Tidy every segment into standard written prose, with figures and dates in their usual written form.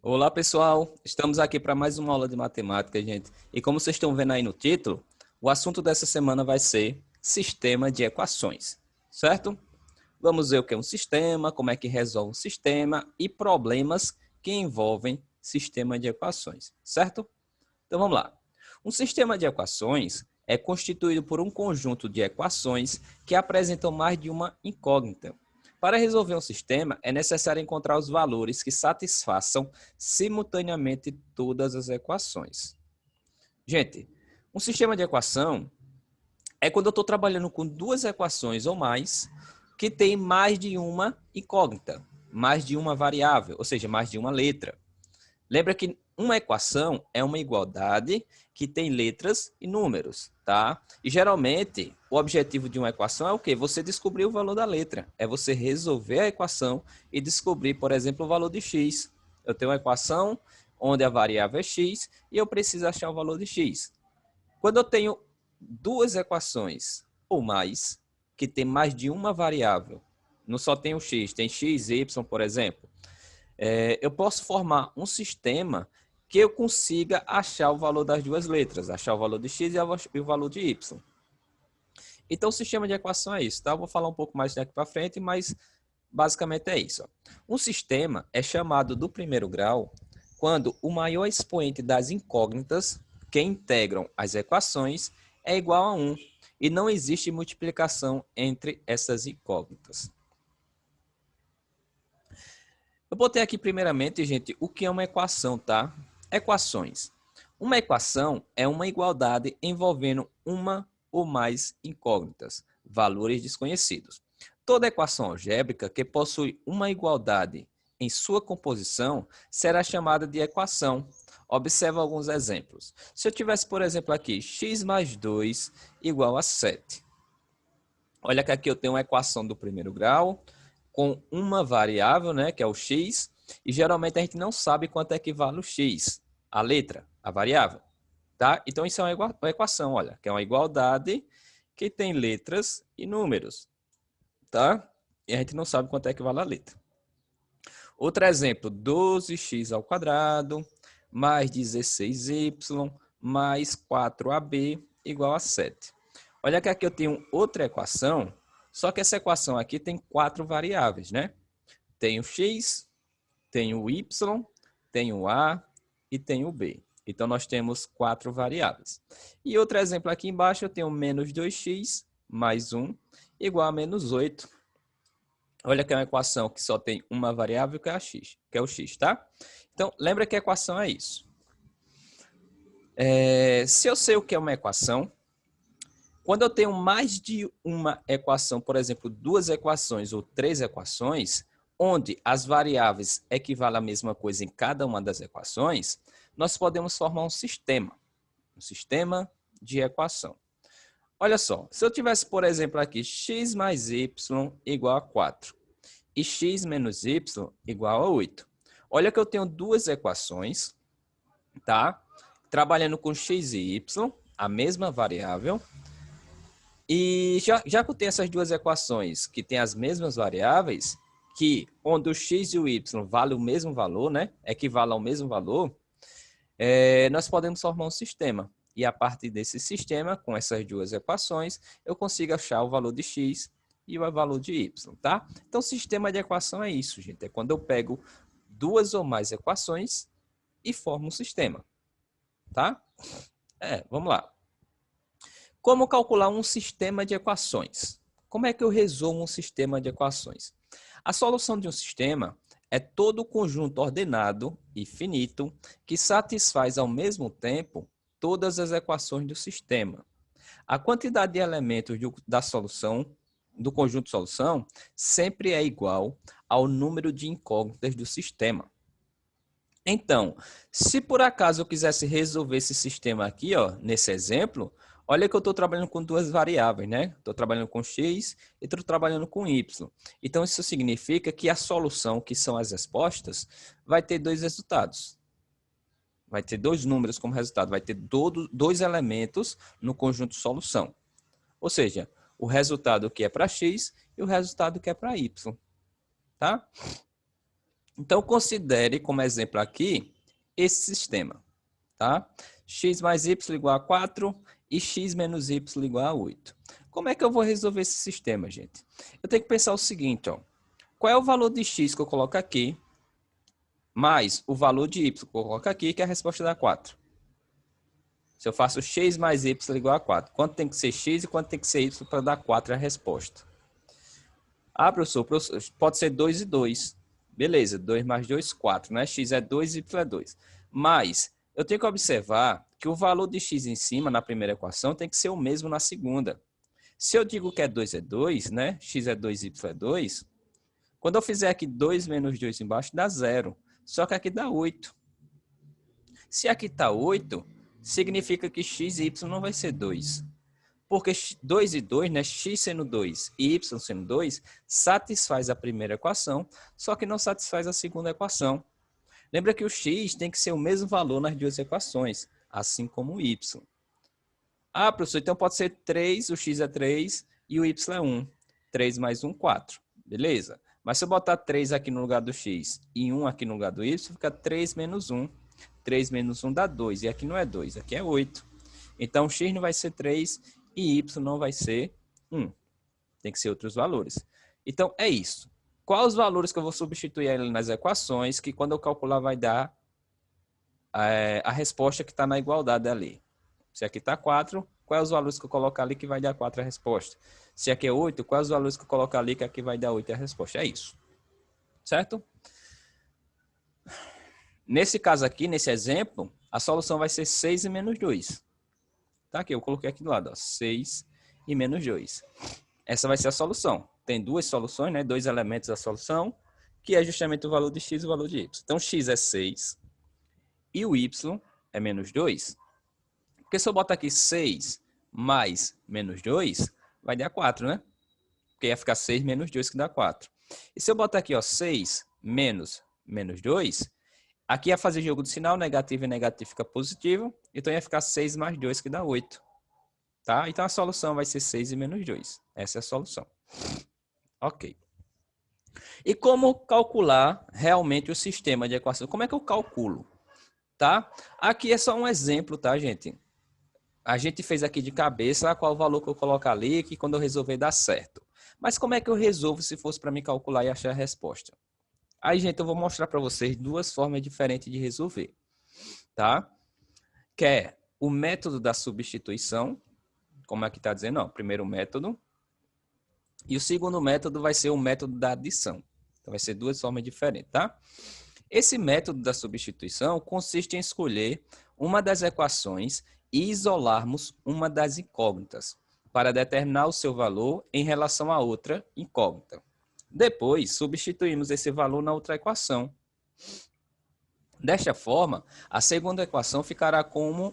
Olá, pessoal. Estamos aqui para mais uma aula de matemática, gente. E como vocês estão vendo aí no título, o assunto dessa semana vai ser sistema de equações, certo? Vamos ver o que é um sistema, como é que resolve um sistema e problemas que envolvem sistema de equações, certo? Então vamos lá. Um sistema de equações é constituído por um conjunto de equações que apresentam mais de uma incógnita. Para resolver um sistema, é necessário encontrar os valores que satisfaçam simultaneamente todas as equações. Gente, um sistema de equação é quando eu estou trabalhando com duas equações ou mais que tem mais de uma incógnita, mais de uma variável, ou seja, mais de uma letra. Lembra que uma equação é uma igualdade que tem letras e números, tá? E geralmente o objetivo de uma equação é o quê? Você descobrir o valor da letra. É você resolver a equação e descobrir, por exemplo, o valor de x. Eu tenho uma equação onde a variável é x e eu preciso achar o valor de x. Quando eu tenho duas equações ou mais, que tem mais de uma variável, não só tem o x, tem x, y, por exemplo, eu posso formar um sistema que eu consiga achar o valor das duas letras, achar o valor de x e o valor de y. Então, o sistema de equação é isso, tá? Eu vou falar um pouco mais daqui para frente, mas basicamente é isso. Ó. Um sistema é chamado do primeiro grau quando o maior expoente das incógnitas que integram as equações é igual a 1 e não existe multiplicação entre essas incógnitas. Eu botei aqui primeiramente, gente, o que é uma equação, tá? Equações. Uma equação é uma igualdade envolvendo uma ou mais incógnitas, valores desconhecidos. Toda equação algébrica que possui uma igualdade em sua composição será chamada de equação. Observe alguns exemplos. Se eu tivesse, por exemplo, aqui x mais 2 igual a 7. Olha que aqui eu tenho uma equação do primeiro grau, com uma variável, né, que é o x, e geralmente a gente não sabe quanto equivale o x, a letra, a variável, tá? Então isso é uma equação, olha, que é uma igualdade que tem letras e números, tá? E a gente não sabe quanto equivale a letra. Outro exemplo, 12x ao quadrado mais 16y mais 4ab igual a 7. Olha que aqui eu tenho outra equação, só que essa equação aqui tem 4 variáveis, né? Tem o x, tem o y, tem o a e tem o b. Então, nós temos 4 variáveis. E outro exemplo aqui embaixo, eu tenho menos 2x mais 1 igual a menos 8. Olha que é uma equação que só tem uma variável, que é a x, que é o x, tá? Então, lembra que a equação é isso. Se eu sei o que é uma equação, quando eu tenho mais de uma equação, por exemplo, duas equações ou três equações, onde as variáveis equivalem à mesma coisa em cada uma das equações, nós podemos formar um sistema de equação. Olha só, se eu tivesse, por exemplo, aqui x mais y igual a 4 e x menos y igual a 8. Olha que eu tenho duas equações, tá? Trabalhando com x e y, a mesma variável. E já que eu tenho essas duas equações que têm as mesmas variáveis, que onde o x e o y valem o mesmo valor, né? Equivalem ao mesmo valor, nós podemos formar um sistema. E a partir desse sistema, com essas duas equações, eu consigo achar o valor de x e o valor de y, tá? Então, sistema de equação é isso, gente. É quando eu pego duas ou mais equações e formo um sistema, tá? Vamos lá. Como calcular um sistema de equações? Como é que eu resolvo um sistema de equações? A solução de um sistema é todo o conjunto ordenado e finito que satisfaz ao mesmo tempo todas as equações do sistema. A quantidade de elementos da solução, do conjunto solução, sempre é igual ao número de incógnitas do sistema. Então, se por acaso eu quisesse resolver esse sistema aqui, ó, nesse exemplo, olha que eu estou trabalhando com duas variáveis, né? Estou trabalhando com x e estou trabalhando com y. Então, isso significa que a solução, que são as respostas, vai ter dois resultados. Vai ter dois números como resultado. Vai ter dois elementos no conjunto solução. Ou seja, o resultado que é para x e o resultado que é para y. Tá? Então, considere como exemplo aqui esse sistema, tá? X mais y igual a 4 e x menos y igual a 8. Como é que eu vou resolver esse sistema, gente? Eu tenho que pensar o seguinte, ó. Qual é o valor de x que eu coloco aqui, mais o valor de y que eu coloco aqui, que é a resposta da 4. Se eu faço x mais y igual a 4, quanto tem que ser x e quanto tem que ser y para dar 4 é a resposta? Ah, professor, pode ser 2 e 2. Beleza, 2 mais 2, 4, né? X é 2 e y é 2. Mas eu tenho que observar que o valor de x em cima, na primeira equação, tem que ser o mesmo na segunda. Se eu digo que é 2, né? X é 2, y é 2. Quando eu fizer aqui 2 menos 2 embaixo, dá 0. Só que aqui dá 8. Se aqui está 8, significa que x e y não vai ser 2. Porque 2 e 2, né, x sendo 2 e y sendo 2, satisfaz a primeira equação, só que não satisfaz a segunda equação. Lembra que o x tem que ser o mesmo valor nas duas equações, assim como o y. Ah, professor, então pode ser 3, o x é 3 e o y é 1. 3 mais 1, 4. Beleza? Mas se eu botar 3 aqui no lugar do x e 1 aqui no lugar do y, fica 3 menos 1. 3 menos 1 dá 2, e aqui não é 2, aqui é 8. Então, x não vai ser 3 e y não vai ser 1. Tem que ser outros valores. Então, é isso. Quais os valores que eu vou substituir ali nas equações, que quando eu calcular vai dar a resposta que está na igualdade ali. Se aqui está 4, quais os valores que eu colocar ali que vai dar 4 a resposta? Se aqui é 8, quais os valores que eu colocar ali que aqui vai dar 8 a resposta? É isso. Certo? Nesse caso aqui, nesse exemplo, a solução vai ser 6 e menos 2. Tá aqui, eu coloquei aqui do lado, ó, 6 e menos 2. Essa vai ser a solução. Tem duas soluções, né? Dois elementos da solução, que é justamente o valor de x e o valor de y. Então, x é 6 e o y é menos 2. Porque se eu botar aqui 6 mais menos 2, vai dar 4, né? Porque ia ficar 6 menos 2, que dá 4. E se eu botar aqui, ó, 6 menos 2, aqui ia fazer jogo do sinal, negativo e negativo fica positivo. Então ia ficar 6 mais 2, que dá 8. Tá? Então a solução vai ser 6 e menos 2. Essa é a solução. Ok. E como calcular realmente o sistema de equação? Como é que eu calculo? Tá? Aqui é só um exemplo, tá, gente? A gente fez aqui de cabeça qual o valor que eu coloco ali, que quando eu resolver dá certo. Mas como é que eu resolvo se fosse para me calcular e achar a resposta? Aí, gente, eu vou mostrar para vocês duas formas diferentes de resolver, tá? Que é o método da substituição, como aqui está dizendo, ó, primeiro método. E o segundo método vai ser o método da adição. Então, vai ser duas formas diferentes, tá? Esse método da substituição consiste em escolher uma das equações e isolarmos uma das incógnitas para determinar o seu valor em relação a outra incógnita. Depois, substituímos esse valor na outra equação. Desta forma, a segunda equação ficará com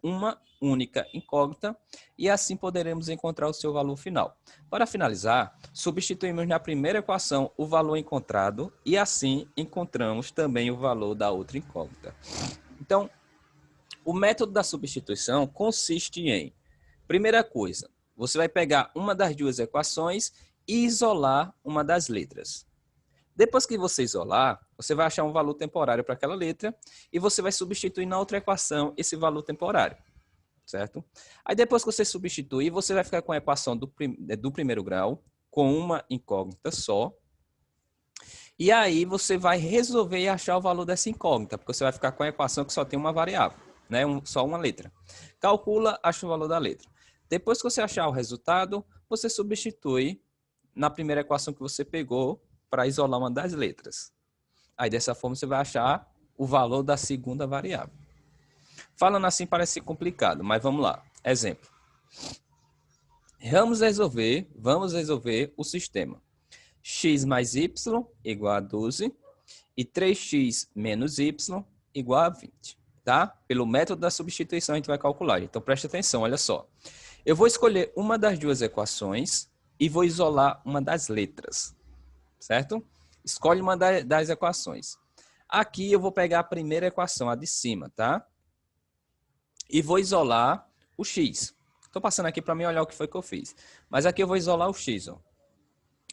uma única incógnita e assim poderemos encontrar o seu valor final. Para finalizar, substituímos na primeira equação o valor encontrado e assim encontramos também o valor da outra incógnita. Então, o método da substituição consiste em, primeira coisa, você vai pegar uma das duas equações e isolar uma das letras. Depois que você isolar, você vai achar um valor temporário para aquela letra e você vai substituir na outra equação esse valor temporário, certo? Aí depois que você substituir, você vai ficar com a equação do primeiro grau, com uma incógnita só. E aí você vai resolver e achar o valor dessa incógnita, porque você vai ficar com a equação que só tem uma variável, né? Só uma letra. Calcula, acha o valor da letra. Depois que você achar o resultado, você substitui na primeira equação que você pegou para isolar uma das letras. Aí dessa forma você vai achar o valor da segunda variável. Falando assim parece complicado, mas vamos lá. Exemplo. Vamos resolver o sistema. X mais y igual a 12 e 3x menos y igual a 20. Tá? Pelo método da substituição a gente vai calcular. Então preste atenção, olha só. Eu vou escolher uma das duas equações e vou isolar uma das letras. Certo? Escolhe uma das equações. Aqui eu vou pegar a primeira equação, a de cima, tá? E vou isolar o x. Estou passando aqui para mim olhar o que foi que eu fiz. Mas aqui eu vou isolar o x, ó.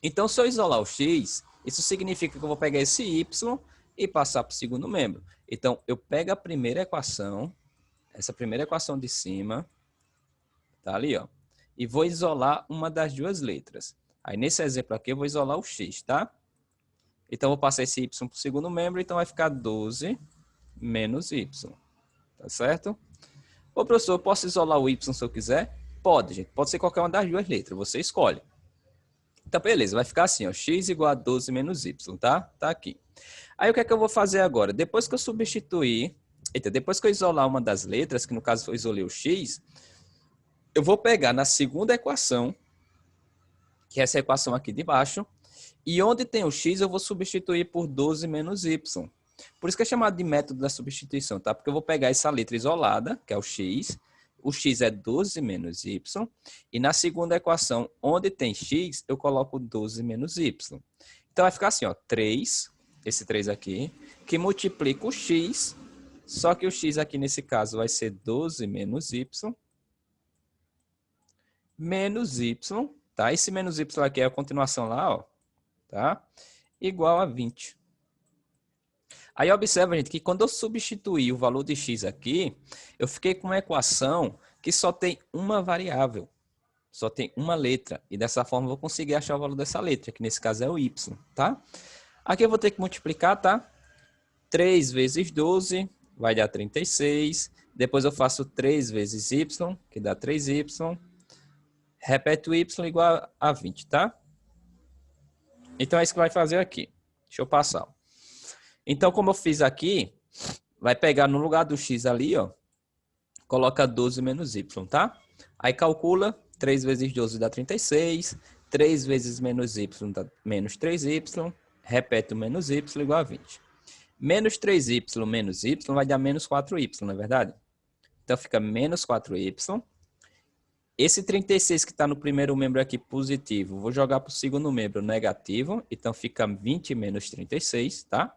Então, se eu isolar o x, Isso significa que eu vou pegar esse y e passar para o segundo membro. Então, eu pego a primeira equação, essa primeira equação de cima, tá ali, ó, e vou isolar uma das duas letras. Aí, nesse exemplo aqui, eu vou isolar o x, tá? Então, eu vou passar esse y para o segundo membro, então vai ficar 12 menos y, tá certo? Ô, professor, eu posso isolar o y se eu quiser? Pode, gente. Pode ser qualquer uma das duas letras, você escolhe. Então, beleza, vai ficar assim, ó, x igual a 12 menos y, tá? Tá aqui. Aí, o que é que eu vou fazer agora? Depois que eu substituir, depois que eu isolar uma das letras, que no caso eu isolei o x, eu vou pegar na segunda equação, que é essa equação aqui de baixo, e onde tem o x eu vou substituir por 12 menos y. Por isso que é chamado de método da substituição, tá? Porque eu vou pegar essa letra isolada, que é o x é 12 menos y, e na segunda equação, onde tem x, eu coloco 12 menos y. Então vai ficar assim, ó, 3, esse 3 aqui, que multiplica o x, só que o x aqui nesse caso vai ser 12 menos y, tá? Esse menos y aqui é a continuação lá, ó, tá? Igual a 20. Aí observa, gente, que quando eu substituir o valor de x aqui, eu fiquei com uma equação que só tem uma variável, só tem uma letra. E dessa forma eu vou conseguir achar o valor dessa letra, que nesse caso é o y, tá? Aqui eu vou ter que multiplicar, tá? 3 vezes 12 vai dar 36. Depois eu faço 3 vezes y, que dá 3y. Repete o y igual a 20, tá? Então é isso que vai fazer aqui. Deixa eu passar. Então, como eu fiz aqui, vai pegar no lugar do x ali, ó, coloca 12 menos y, tá? Aí calcula, 3 vezes 12 dá 36, 3 vezes menos y dá menos 3y, repete o menos y igual a 20. Menos 3y menos y vai dar menos 4y, não é verdade? Então, fica menos 4y. Esse 36 que está no primeiro membro aqui positivo, vou jogar para o segundo membro negativo, então fica 20 menos 36, tá?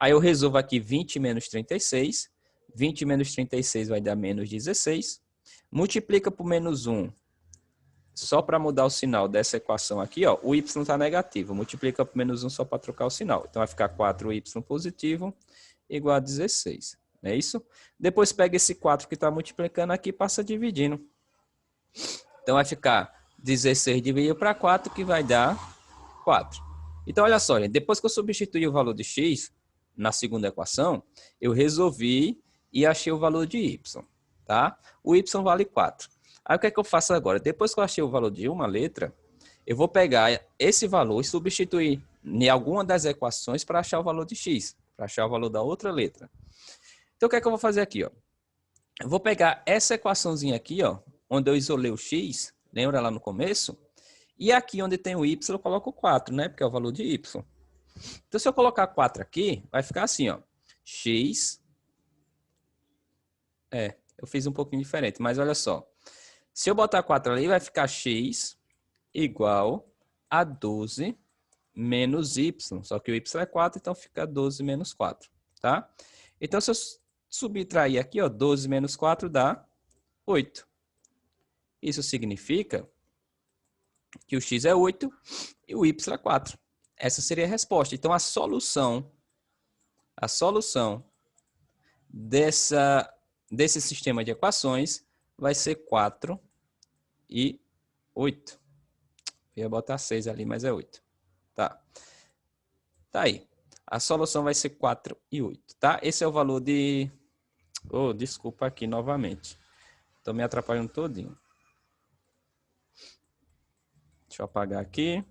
Aí eu resolvo aqui 20 menos 36. 20 menos 36 vai dar menos 16. Multiplica por menos 1. Só para mudar o sinal dessa equação aqui, ó, o y está negativo. Multiplica por menos 1 só para trocar o sinal. Então vai ficar 4y positivo igual a 16. Não é isso? Depois pega esse 4 que está multiplicando aqui e passa dividindo. Então vai ficar 16 dividido para 4 que vai dar 4. Então olha só, gente, depois que eu substituí o valor de x na segunda equação, eu resolvi e achei o valor de y, tá? O y vale 4. Aí o que é que eu faço agora? Depois que eu achei o valor de uma letra, eu vou pegar esse valor e substituir em alguma das equações para achar o valor de x, para achar o valor da outra letra. Então o que é que eu vou fazer aqui, ó? Eu vou pegar essa equaçãozinha aqui, ó, onde eu isolei o x, lembra lá no começo? E aqui onde tem o y, eu coloco 4, né? Porque é o valor de y. Então, se eu colocar 4 aqui, vai ficar assim, ó. X. Eu fiz um pouquinho diferente, mas olha só. Se eu botar 4 ali, vai ficar x igual a 12 menos y. Só que o y é 4, então fica 12 menos 4, tá? Então, se eu subtrair aqui, ó, 12 menos 4 dá 8. Isso significa que o x é 8 e o y é 4. Essa seria a resposta. Então, a solução desse sistema de equações vai ser 4 e 8. Eu ia botar 6 ali, mas é 8. Tá. Tá aí. A solução vai ser 4 e 8, tá? Esse é o valor de... Oh, desculpa aqui novamente. Estou me atrapalhando todinho. Deixa eu apagar aqui.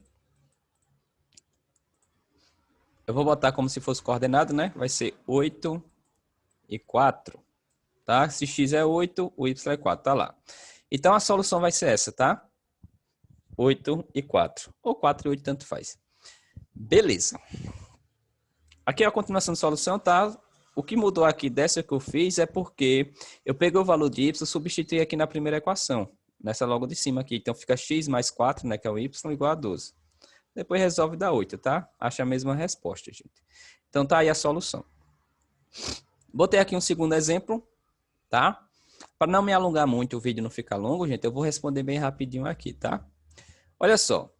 Eu vou botar como se fosse coordenado, né? Vai ser 8 e 4, tá? Se x é 8, o y é 4, tá lá. Então, a solução vai ser essa, tá? 8 e 4. Ou 4 e 8, tanto faz. Beleza. Aqui é a continuação da solução, tá? O que mudou aqui dessa que eu fiz é porque eu peguei o valor de y e substituí aqui na primeira equação. Nessa logo de cima aqui. Então, fica x mais 4, né? Que é o y, igual a 12. Depois resolve dar 8, tá? Acha a mesma resposta, gente. Então, tá aí a solução. Botei aqui um segundo exemplo, tá? Para não me alongar muito, o vídeo não ficar longo, gente, eu vou responder bem rapidinho aqui, tá? Olha só.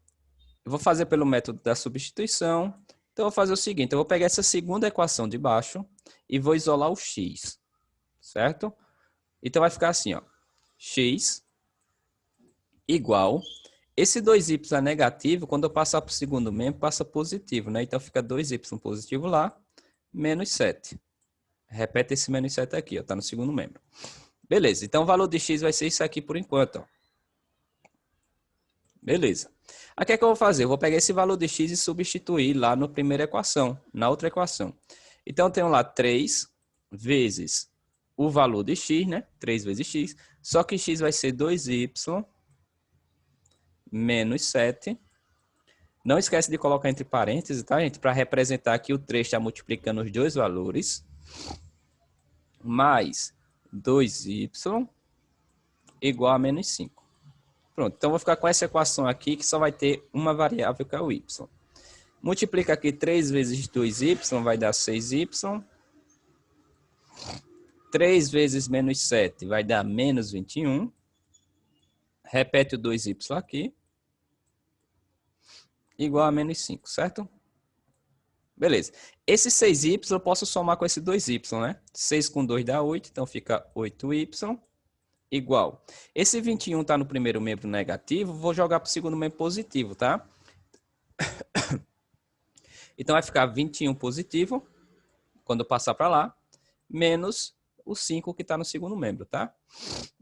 Eu vou fazer pelo método da substituição. Então, eu vou fazer o seguinte, eu vou pegar essa segunda equação de baixo e vou isolar o x, certo? Então, vai ficar assim, ó, x igual, esse 2y é negativo, quando eu passar para o segundo membro, passa positivo, né? Então, fica 2y positivo lá, menos 7. Repete esse menos 7 aqui, ó, tá no segundo membro. Beleza, então o valor de x vai ser isso aqui por enquanto, ó. Beleza. Aqui é que eu vou fazer? Eu vou pegar esse valor de x e substituir lá na primeira equação, na outra equação. Então, eu tenho lá 3 vezes o valor de x, né? 3 vezes x, só que x vai ser 2y menos 7. Não esquece de colocar entre parênteses, tá, gente? Para representar que o 3 está multiplicando os dois valores. Mais 2y igual a menos 5. Pronto, então vou ficar com essa equação aqui que só vai ter uma variável que é o y. Multiplica aqui 3 vezes 2y vai dar 6y. 3 vezes menos 7 vai dar menos 21. Repete o 2y aqui. Igual a menos 5, certo? Beleza. Esse 6y eu posso somar com esse 2y, né? 6 com 2 dá 8, então fica 8y igual. Esse 21 está no primeiro membro negativo, vou jogar para o segundo membro positivo, tá? Então vai ficar 21 positivo, quando eu passar para lá, menos o 5 que está no segundo membro, tá?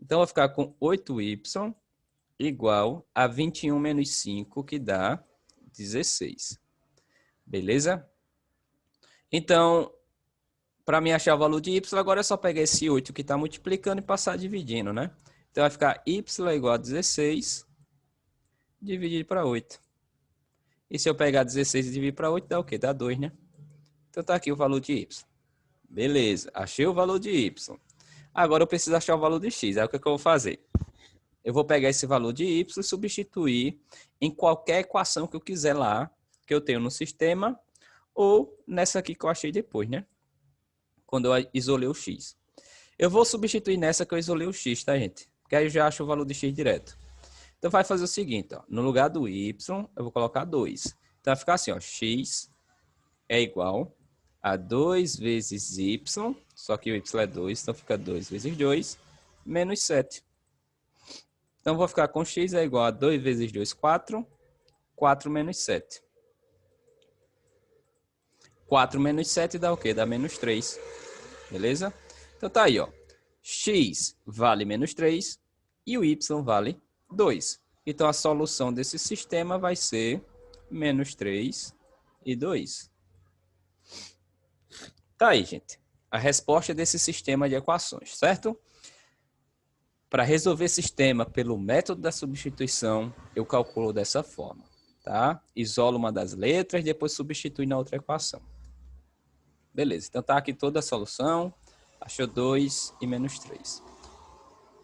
Então vai ficar com 8y igual a 21 menos 5, que dá 16. Beleza? Então, para mim achar o valor de y, agora é só pegar esse 8 que está multiplicando e passar dividindo, né? Então, vai ficar y igual a 16 dividido para 8. E se eu pegar 16 e dividir para 8, dá o quê? Dá 2, né? Então, tá aqui o valor de y. Beleza, achei o valor de y. Agora, eu preciso achar o valor de x. Aí, o que eu vou fazer? Eu vou pegar esse valor de y e substituir em qualquer equação que eu quiser lá, que eu tenho no sistema, ou nessa aqui que eu achei depois, né? Quando eu isolei o x. Eu vou substituir nessa que eu isolei o x, tá, gente? Porque aí eu já acho o valor de x direto. Então, vai fazer o seguinte, ó. No lugar do y, eu vou colocar 2. Então, vai ficar assim, ó. X é igual a 2 vezes y, só que o y é 2, então fica 2 vezes 2, menos 7. Então, vou ficar com x é igual a 2 vezes 2, 4. 4 menos 7. 4 menos 7 dá o quê? Dá menos 3. Beleza? Então, tá aí, ó. X vale menos 3 e o y vale 2. Então, a solução desse sistema vai ser menos 3 e 2. Tá aí, gente. A resposta desse sistema de equações, certo? Para resolver sistema pelo método da substituição, eu calculo dessa forma, tá? Isolo uma das letras, depois substitui na outra equação. Beleza, então tá aqui toda a solução. Achou 2 e menos 3.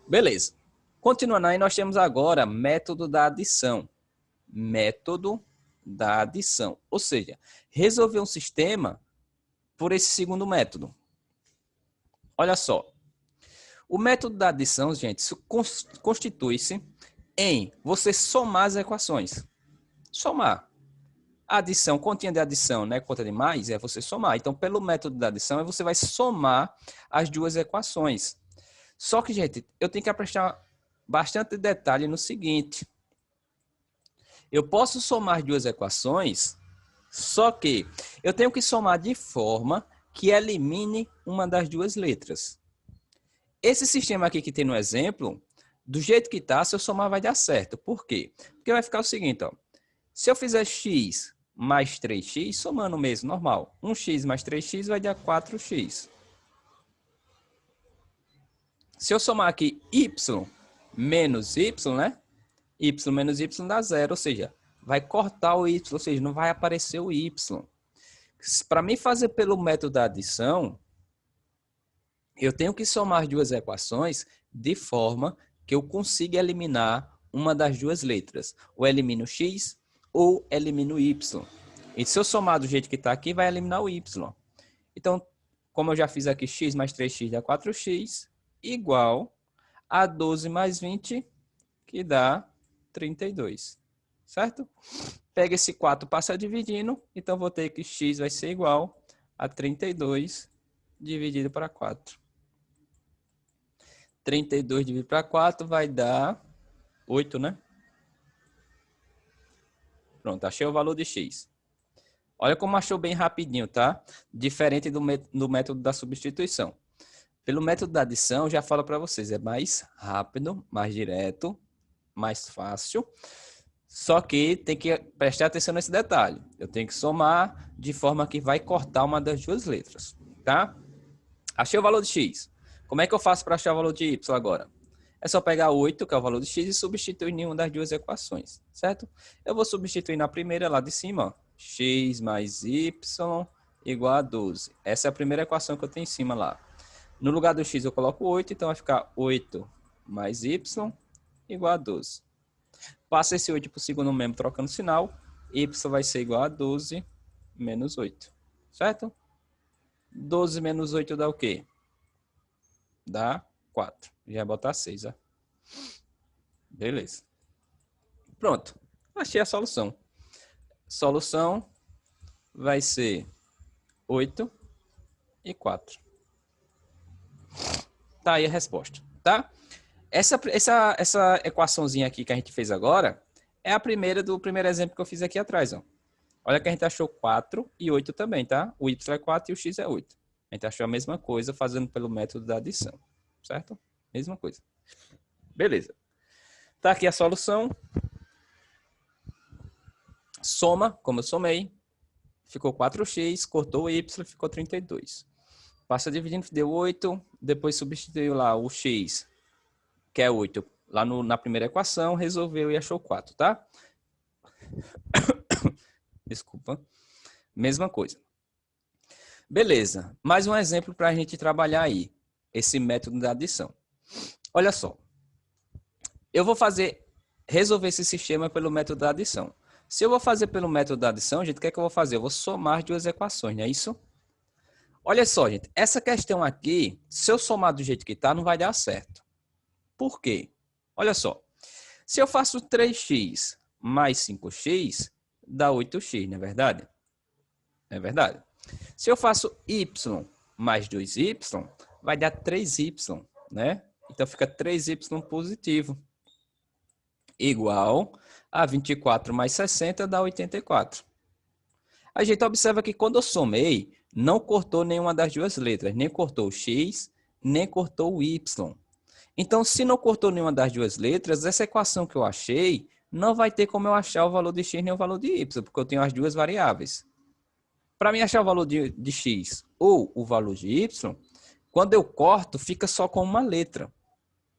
Beleza. Continuando aí, nós temos agora método da adição. Método da adição. Ou seja, resolver um sistema por esse segundo método. Olha só. O método da adição, gente, constitui-se em você somar as equações. Somar. A adição, continha de adição, né? Conta de mais, é você somar. Então, pelo método da adição, você vai somar as duas equações. Só que, gente, eu tenho que prestar bastante detalhe no seguinte. Eu posso somar as duas equações, só que eu tenho que somar de forma que elimine uma das duas letras. Esse sistema aqui que tem no exemplo, do jeito que está, se eu somar vai dar certo. Por quê? Porque vai ficar o seguinte, ó. Se eu fizer x mais 3x, somando mesmo, normal. 1x mais 3x vai dar 4x. Se eu somar aqui y menos y, né? Y menos y dá 0, ou seja, vai cortar o y, ou seja, não vai aparecer o y. Para mim fazer pelo método da adição, eu tenho que somar as duas equações de forma que eu consiga eliminar uma das duas letras. Ou elimino x ou elimino y. E se eu somar do jeito que está aqui, vai eliminar o y. Então, como eu já fiz aqui, x mais 3x dá 4x, igual a 12 mais 20, que dá 32. certo? Pega esse 4, passa dividindo, então vou ter que x vai ser igual a 32 dividido para 4. 32 dividido para 4 vai dar 8, né? Pronto, achei o valor de x. Olha como achou bem rapidinho, tá? Diferente do método da substituição. Pelo método da adição, já falo para vocês, é mais rápido, mais direto, mais fácil. Só que tem que prestar atenção nesse detalhe. Eu tenho que somar de forma que vai cortar uma das duas letras, tá? Achei o valor de x. Como é que eu faço para achar o valor de y agora? É só pegar 8, que é o valor de x, e substituir em uma das duas equações, certo? Eu vou substituir na primeira, lá de cima, ó, x mais y igual a 12. Essa é a primeira equação que eu tenho em cima lá. No lugar do x eu coloco 8, então vai ficar 8 mais y igual a 12. Passa esse 8 para o segundo membro trocando sinal, y vai ser igual a 12 menos 8, certo? 12 menos 8 dá o quê? Dá 4. Já vai botar 6, ó. Beleza. Pronto. Achei a solução. Solução vai ser 8 e 4. Tá aí a resposta, tá? Essa equaçãozinha aqui que a gente fez agora é a primeira do primeiro exemplo que eu fiz aqui atrás, ó. Olha que a gente achou 4 e 8 também, tá? O y é 4 e o x é 8. A gente achou a mesma coisa fazendo pelo método da adição, certo? Mesma coisa. Beleza. Tá aqui a solução. Soma, como eu somei, ficou 4x, cortou o y, ficou 32. Passa dividindo, deu 8, depois substituiu lá o x, que é 8, lá na primeira equação, resolveu e achou 4, tá? Desculpa. Mesma coisa. Beleza. Mais um exemplo para a gente trabalhar aí, esse método da adição. Olha só. Eu vou resolver esse sistema pelo método da adição. Se eu vou fazer pelo método da adição, gente, o que é que eu vou fazer? Eu vou somar duas equações, não é isso? Olha só, gente, essa questão aqui, se eu somar do jeito que está, não vai dar certo. Por quê? Olha só, se eu faço 3x mais 5x, dá 8x, não é verdade? Não é verdade? Se eu faço y mais 2y, vai dar 3y, né? Então fica 3y positivo, igual a 24 mais 60 dá 84. A gente observa que quando eu somei, não cortou nenhuma das duas letras, nem cortou o x, nem cortou o y. Então, se não cortou nenhuma das duas letras, essa equação que eu achei, não vai ter como eu achar o valor de x nem o valor de y, porque eu tenho as duas variáveis. Para mim achar o valor de x ou o valor de y, quando eu corto, fica só com uma letra.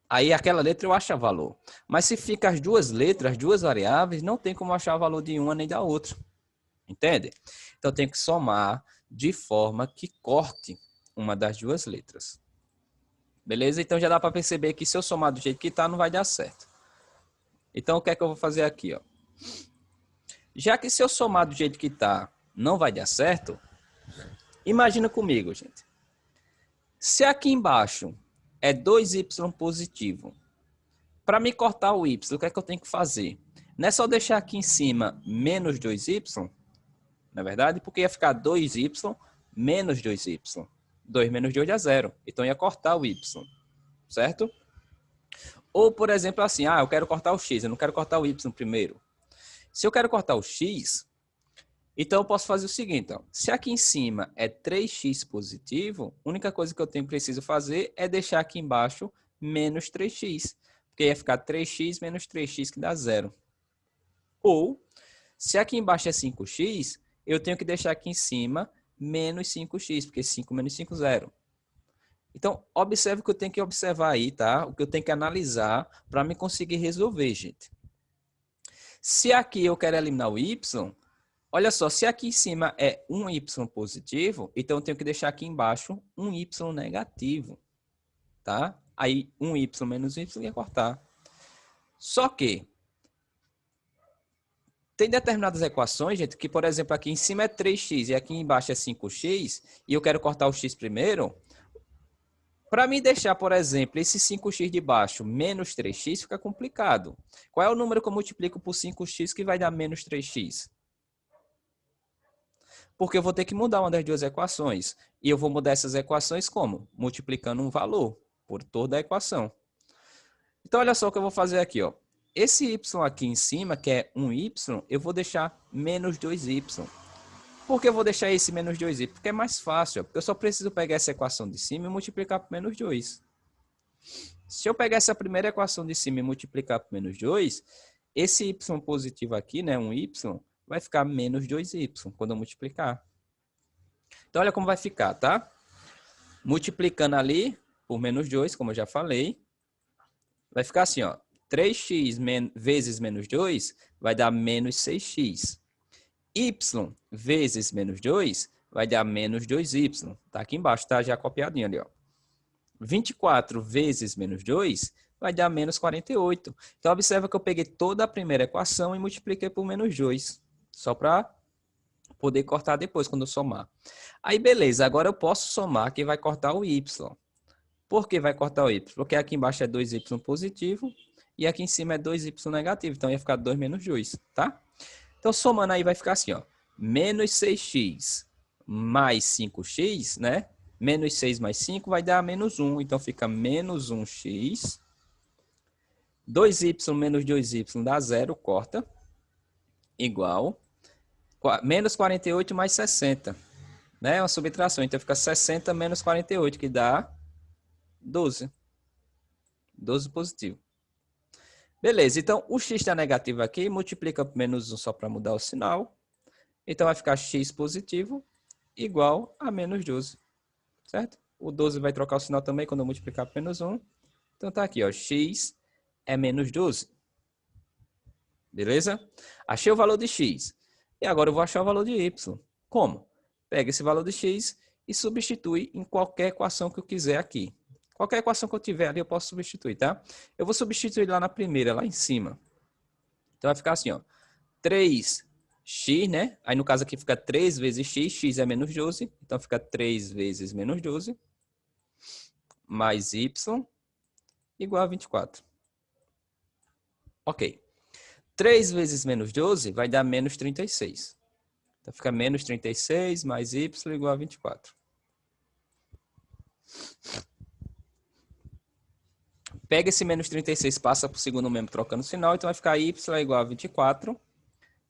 Aí aquela letra eu acho o valor. Mas se fica as duas letras, as duas variáveis, não tem como achar o valor de uma nem da outra. Entende? Então eu tenho que somar de forma que corte uma das duas letras. Beleza? Então já dá para perceber que se eu somar do jeito que está, não vai dar certo. Então o que é que eu vou fazer aqui? Ó? Já que se eu somar do jeito que está, não vai dar certo, imagina comigo, gente. Se aqui embaixo é 2y positivo, para me cortar o y, o que é que eu tenho que fazer? Não é só deixar aqui em cima menos 2y, não é verdade? Porque ia ficar 2y menos 2y. 2 menos 2 dá 0. Então ia cortar o y, certo? Ou, por exemplo, assim, eu quero cortar o x, eu não quero cortar o y primeiro. Se eu quero cortar o x, então eu posso fazer o seguinte, ó. Se aqui em cima é 3x positivo, a única coisa que eu preciso fazer é deixar aqui embaixo menos 3x. Porque ia ficar 3x menos 3x que dá 0. Ou, se aqui embaixo é 5x, eu tenho que deixar aqui em cima menos 5x, porque 5 menos 5, 0. Então, observe o que eu tenho que observar aí, tá? O que eu tenho que analisar para me conseguir resolver, gente. Se aqui eu quero eliminar o y, olha só, se aqui em cima é um y positivo, então eu tenho que deixar aqui embaixo um y negativo, tá? Aí, um y menos y ia cortar. Só que tem determinadas equações, gente, que, por exemplo, aqui em cima é 3x e aqui embaixo é 5x, e eu quero cortar o x primeiro. Para mim deixar, por exemplo, esse 5x de baixo menos 3x fica complicado. Qual é o número que eu multiplico por 5x que vai dar menos 3x? Porque eu vou ter que mudar uma das duas equações. E eu vou mudar essas equações como? Multiplicando um valor por toda a equação. Então, olha só o que eu vou fazer aqui, ó. Esse y aqui em cima, que é 1y, eu vou deixar menos 2y. Por que eu vou deixar esse menos 2y? Porque é mais fácil, ó. Porque eu só preciso pegar essa equação de cima e multiplicar por menos 2. Se eu pegar essa primeira equação de cima e multiplicar por menos 2, esse y positivo aqui, né, 1y, vai ficar menos 2y quando eu multiplicar. Então, olha como vai ficar, tá? Multiplicando ali por menos 2, como eu já falei, vai ficar assim, ó. 3x vezes menos 2 vai dar menos 6x. Y vezes menos 2 vai dar menos 2y. Tá aqui embaixo, tá? Já copiadinho ali, ó. 24 vezes menos 2 vai dar menos 48. Então, observa que eu peguei toda a primeira equação e multipliquei por menos 2. Só para poder cortar depois, quando eu somar. Aí, beleza. Agora eu posso somar que vai cortar o y. Por que vai cortar o y? Porque aqui embaixo é 2y positivo e aqui em cima é 2y negativo. Então, ia ficar 2 menos 2, tá? Então, somando aí vai ficar assim, ó. Menos 6x mais 5x, né? Menos 6 mais 5 vai dar menos 1. Então, fica menos 1x. 2y menos 2y dá 0, corta. Igual. Menos 48 mais 60. Né? É uma subtração. Então, fica 60 menos 48, que dá 12. 12 positivo. Beleza. Então, o x está negativo aqui. Multiplica por menos 1 só para mudar o sinal. Então, vai ficar x positivo igual a menos 12. Certo? O 12 vai trocar o sinal também quando eu multiplicar por menos 1. Então, tá aqui, ó. X é menos 12. Beleza? Achei o valor de x. E agora eu vou achar o valor de y. Como? Pega esse valor de x e substitui em qualquer equação que eu quiser aqui. Qualquer equação que eu tiver ali, eu posso substituir, tá? Eu vou substituir lá na primeira, lá em cima. Então, vai ficar assim, ó. 3x, né? Aí, no caso aqui, fica 3 vezes x. X é menos 12. Então, fica 3 vezes menos 12. Mais y igual a 24. Ok. 3 vezes menos 12 vai dar menos 36. Então, fica menos 36 mais y igual a 24. Pega esse menos 36, passa para o segundo membro trocando o sinal. Então, vai ficar y igual a 24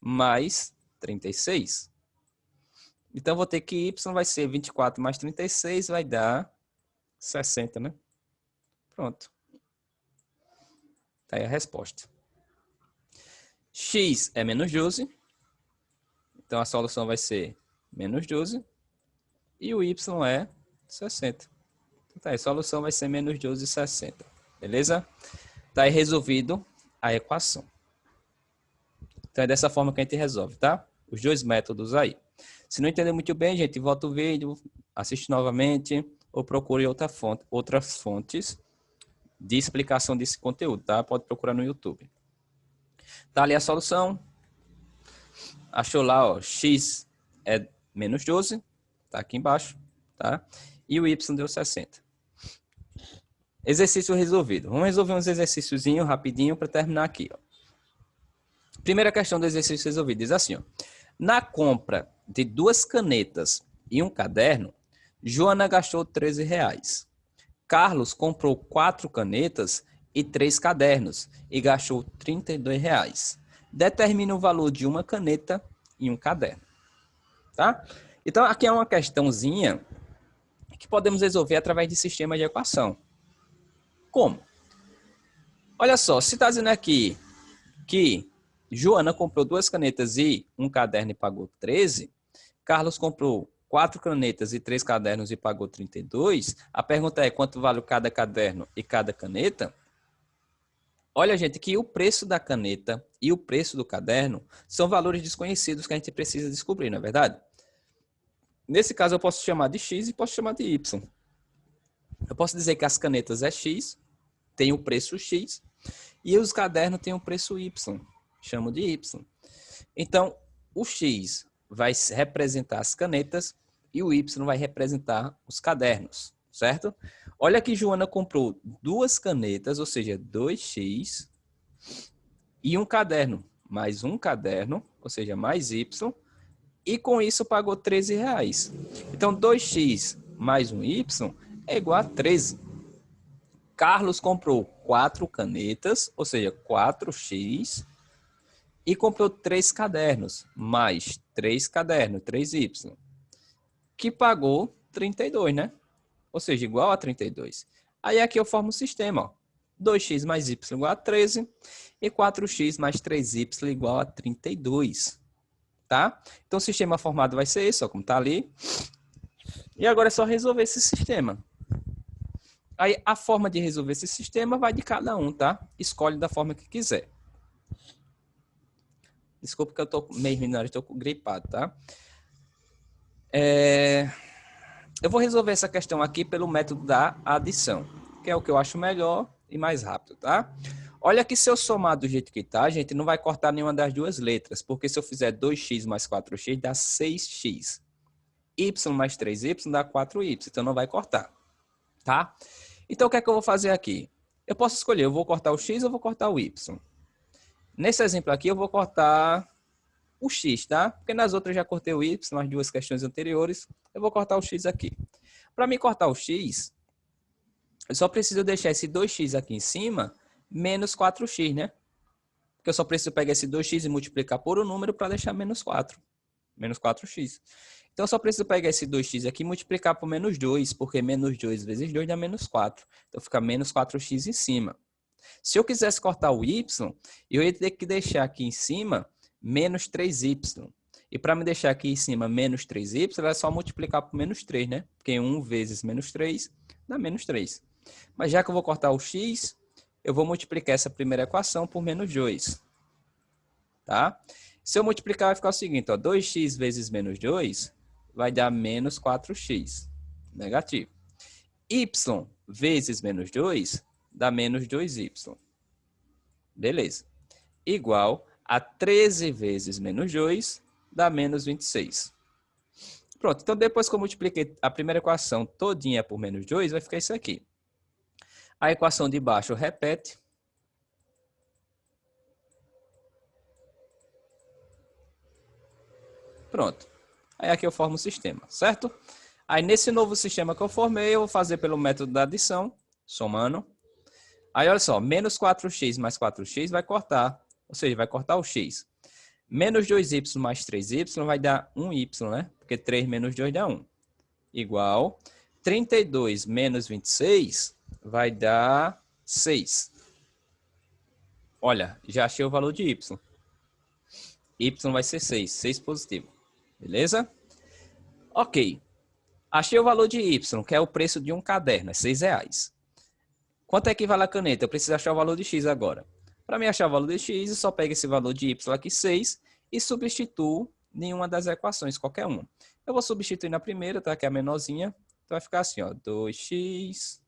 mais 36. Então, vou ter que y vai ser 24 mais 36, vai dar 60, né? Pronto. Tá aí a resposta. X é menos 12. Então, a solução vai ser menos 12. E o y é 60. Então, tá aí, a solução vai ser menos 12 e 60. Beleza? Tá aí resolvido a equação. Então, é dessa forma que a gente resolve, tá? Os dois métodos aí. Se não entender muito bem, gente, volta o vídeo, assiste novamente ou procure outras fontes de explicação desse conteúdo, tá? Pode procurar no YouTube. Tá ali a solução. Achou lá, ó, x é menos 12, tá aqui embaixo, tá? E o y deu 60. Exercício resolvido. Vamos resolver uns exercíciozinhos rapidinho para terminar aqui, ó. Primeira questão do exercício resolvido diz assim, ó. Na compra de 2 canetas e um caderno, Joana gastou R$13. Carlos comprou 4 canetas e 3 cadernos e gastou R$32. Determine o valor de uma caneta e um caderno. Tá? Então, aqui é uma questãozinha que podemos resolver através de sistema de equação. Como? Olha só, se está dizendo aqui que Joana comprou 2 canetas e um caderno e pagou 13, Carlos comprou 4 canetas e 3 cadernos e pagou 32, a pergunta é quanto vale cada caderno e cada caneta? Olha, gente, que o preço da caneta e o preço do caderno são valores desconhecidos que a gente precisa descobrir, não é verdade? Nesse caso, eu posso chamar de X e posso chamar de Y. Eu posso dizer que as canetas é X, tem o preço X, e os cadernos têm o preço Y, chamo de Y. Então, o X vai representar as canetas e o Y vai representar os cadernos. certo? Olha que Joana comprou 2 canetas, ou seja, 2x, e um caderno, mais um caderno, ou seja, mais y, e com isso pagou R$13. Então, 2x mais um y é igual a 13. Carlos comprou 4 canetas, ou seja, 4x, e comprou 3 cadernos, mais 3 cadernos, 3y, que pagou 32, né? Ou seja, igual a 32. Aí aqui eu formo o sistema, ó. 2x mais y igual a 13 e 4x mais 3y igual a 32, tá? Então o sistema formado vai ser esse, ó, como tá ali. E agora é só resolver esse sistema. Aí a forma de resolver esse sistema vai de cada um, tá? Escolhe da forma que quiser. Desculpa que eu tô meio minório, estou gripado, tá? Eu vou resolver essa questão aqui pelo método da adição, que é o que eu acho melhor e mais rápido, tá? Olha que se eu somar do jeito que tá, a gente não vai cortar nenhuma das duas letras, porque se eu fizer 2x mais 4x dá 6x. Y mais 3y dá 4y, então não vai cortar, tá? Então o que é que eu vou fazer aqui? Eu posso escolher, eu vou cortar o x ou vou cortar o y. Nesse exemplo aqui eu vou cortar o x, tá? Porque nas outras eu já cortei o y, nas duas questões anteriores. Eu vou cortar o x aqui. Para mim cortar o x, eu só preciso deixar esse 2x aqui em cima, menos 4x, né? Porque eu só preciso pegar esse 2x e multiplicar por um número para deixar menos 4. Menos 4x. Então, eu só preciso pegar esse 2x aqui e multiplicar por menos 2, porque menos 2 vezes 2 dá menos 4. Então, fica menos 4x em cima. Se eu quisesse cortar o y, eu ia ter que deixar aqui em cima menos 3y. E para me deixar aqui em cima menos 3y, é só multiplicar por menos 3, né? Porque 1 vezes menos 3 dá menos 3. Mas já que eu vou cortar o x, eu vou multiplicar essa primeira equação por menos 2. Tá? Se eu multiplicar, vai ficar o seguinte, ó, 2x vezes menos 2 vai dar menos 4x. Negativo. Y vezes menos 2 dá menos 2y. Beleza. Igual a 13 vezes menos 2 dá menos 26. Pronto, então depois que eu multipliquei a primeira equação todinha por menos 2, vai ficar isso aqui. A equação de baixo repete. Pronto. Aí aqui eu formo o sistema, certo? Aí nesse novo sistema que eu formei, eu vou fazer pelo método da adição, somando. Aí olha só, menos 4x mais 4x vai cortar, ou seja, vai cortar o x. Menos 2y mais 3y vai dar 1y, né? Porque 3 menos 2 dá 1. Igual 32 menos 26 vai dar 6. Olha, já achei o valor de y. Y vai ser 6, 6 positivo. Beleza? Ok. Achei o valor de y, que é o preço de um caderno, é R$6. Quanto é que vale a caneta? Eu preciso achar o valor de x agora. Para mim achar o valor de x, eu só pego esse valor de y aqui, 6, e substituo em uma das equações, qualquer uma. Eu vou substituir na primeira, tá? Que é a menorzinha. Então vai ficar assim, ó, 2x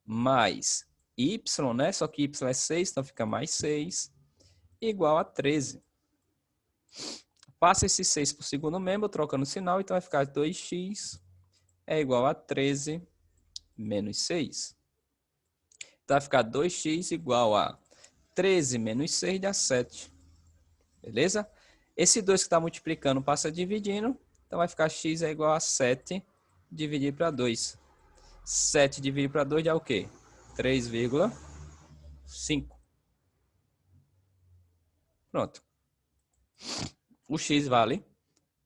mais y, né? Só que y é 6, então fica mais 6, igual a 13. Passa esse 6 para o segundo membro, trocando o sinal, então vai ficar 2x é igual a 13 menos 6. Então vai ficar 2x igual a 13 menos 6 dá 7. Beleza? Esse 2 que está multiplicando passa dividindo, então vai ficar x é igual a 7 dividido para 2. 7 dividido para 2 dá o quê? 3,5. Pronto. O x vale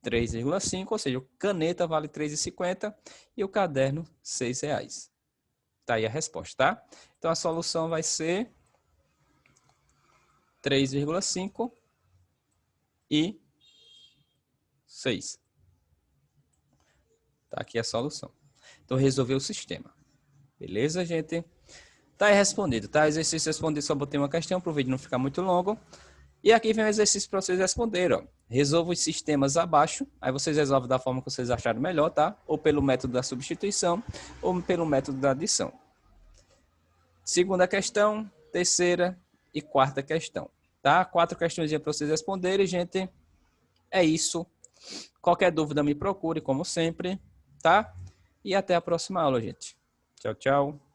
3,5, ou seja, o caneta vale R$3,50 e o caderno R$6. Tá aí a resposta, tá? Então a solução vai ser 3,5 e 6. Tá aqui a solução. Então resolveu o sistema. Beleza, gente? Tá aí respondido, tá? Exercício respondido, só botei uma questão para o vídeo não ficar muito longo. E aqui vem o exercício para vocês responderem, ó. Resolva os sistemas abaixo, aí vocês resolvem da forma que vocês acharem melhor, tá? Ou pelo método da substituição, ou pelo método da adição. Segunda questão, terceira e quarta questão, tá? 4 questões para vocês responderem, gente. É isso. Qualquer dúvida me procure, como sempre, tá? e até a próxima aula, gente. Tchau, tchau.